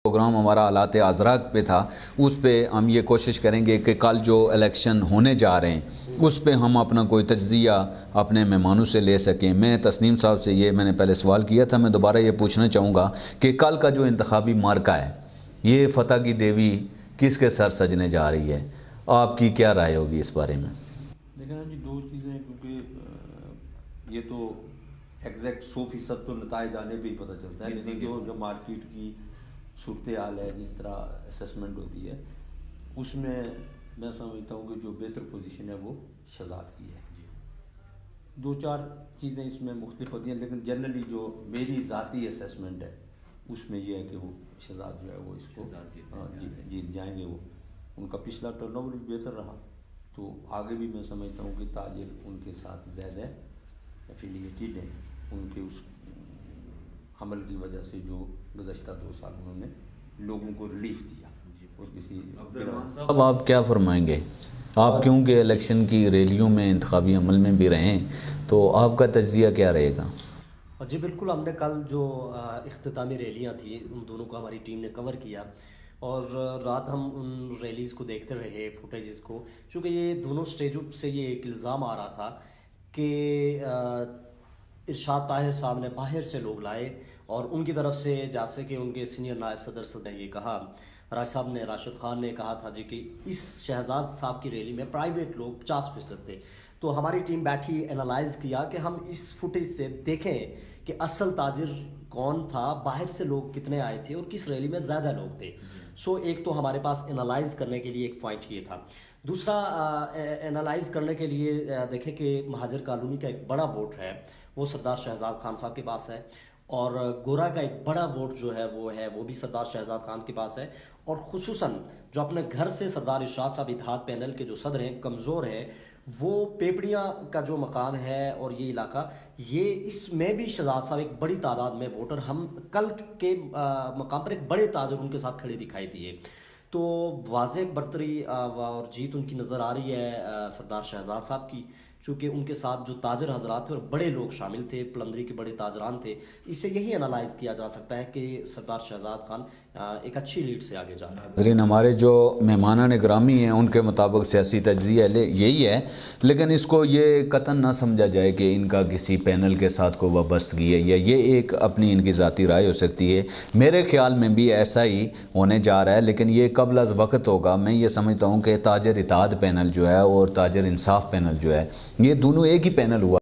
Programme ہمارا حالات حاضرہ پہ تھا، اس پہ ہم یہ کوشش کریں گے کہ کل جو الیکشن ہونے جا رہے ہیں اس پہ ہم اپنا کوئی تجزیہ اپنے مہمانوں سے لے سکیں۔ میں تسنیم صاحب سے میں نے پہلے سوال کیا تھا، میں دوبارہ یہ پوچھنا چاہوں گا کہ کل کا جو انتخابی معرکہ ہے، یہ فتح کی دیوی کس کے سر سجنے جا رہی ہے؟ آپ کی کیا رائے ہوگی اس بارے میں؟ دیکھیں نا جی، دو چیزیں ہیں، کیونکہ یہ تو ایگزیکٹ 100% تو نتائج آنے پہ ہی پتہ چلتا ہے، لیکن جو مارکیٹ کی صورتحال ہے، جس طرح اسیسمنٹ ہوتی ہے، اس میں میں سمجھتا ہوں کہ جو بہتر پوزیشن ہے وہ شہزاد کی ہے۔ دو چار چیزیں اس میں مختلف ہوتی ہیں، لیکن جنرلی جو میری ذاتی اسیسمنٹ ہے اس میں یہ ہے کہ وہ شہزاد جو ہے وہ اس کو جیت جائیں گے۔ وہ ان کا پچھلا ٹرن اوور بھی بہتر رہا، تو آگے بھی میں سمجھتا ہوں کہ تاجر ان کے ساتھ زیادہ ایفیلیٹڈ ہیں، ان کے اس عمل کی وجہ سے جو گزشتہ 2 سال انہوں نے لوگوں کو ریلیف دیا۔ اور کسی اب آپ کیا فرمائیں گے؟ آپ کیونکہ الیکشن کی ریلیوں میں انتخابی عمل میں بھی رہیں، تو آپ کا تجزیہ کیا رہے گا؟ جی بالکل، ہم نے کل جو اختتامی ریلیاں تھیں ان دونوں کا ہماری ٹیم نے کور کیا، اور رات ہم ان ریلیز کو دیکھتے رہے، فوٹیجز کو، چونکہ یہ دونوں سٹیجوں سے یہ ایک الزام آ رہا تھا کہ ارشاد طاہر صاحب نے باہر سے لوگ لائے، اور ان کی طرف سے جیسے کہ ان کے سینئر نائب صدر نے یہ کہا، راشد خان نے کہا تھا جی کہ اس شہزاد صاحب کی ریلی میں پرائیویٹ لوگ 50% تھے۔ تو ہماری ٹیم بیٹھی، انالائز کیا کہ ہم اس فوٹیج سے دیکھیں کہ اصل تاجر کون تھا، باہر سے لوگ کتنے آئے تھے، اور کس ریلی میں زیادہ لوگ تھے۔ ایک تو ہمارے پاس انالائز کرنے کے لیے ایک پوائنٹ یہ تھا۔ دوسرا، انالائز کرنے کے لیے دیکھیں کہ مہاجر کالونی کا ایک بڑا ووٹ ہے، وہ سردار شہزاد خان صاحب کے پاس ہے، اور گورا کا ایک بڑا ووٹ جو ہے وہ بھی سردار شہزاد خان کے پاس ہے، اور خصوصاً جو اپنے گھر سے سردار ارشاد صاحب اتحاد پینل کے جو صدر ہیں، کمزور ہیں، وہ پیپڑیاں کا جو مقام ہے اور یہ علاقہ، یہ اس میں بھی شہزاد صاحب ایک بڑی تعداد میں ووٹر، ہم کل کے مقام پر ایک بڑے تاجر ان کے ساتھ کھڑے دکھائی دیے، تو واضح برتری اور جیت ان کی نظر آ رہی ہے سردار شہزاد صاحب کی، چونکہ ان کے ساتھ جو تاجر حضرات تھے اور بڑے لوگ شامل تھے، پلندری کے بڑے تاجران تھے۔ اس سے یہی انالائز کیا جا سکتا ہے کہ سردار شہزاد خان ایک اچھی لیڈ سے آگے جا رہے ہیں۔ ناظرین، ہمارے جو مہمانان گرامی ہیں ان کے مطابق سیاسی تجزیہ یہی ہے، لیکن اس کو یہ قطعاً نہ سمجھا جائے کہ ان کا کسی پینل کے ساتھ کوئی وابستگی ہے، یا یہ ایک اپنی ان کی ذاتی رائے ہو سکتی ہے۔ میرے خیال میں بھی ایسا ہی ہونے جا رہا ہے، لیکن یہ قبل از وقت ہوگا۔ میں یہ سمجھتا ہوں کہ تاجر اتحاد پینل جو ہے اور تاجر انصاف پینل جو ہے، یہ دونوں ایک ہی پینل ہوا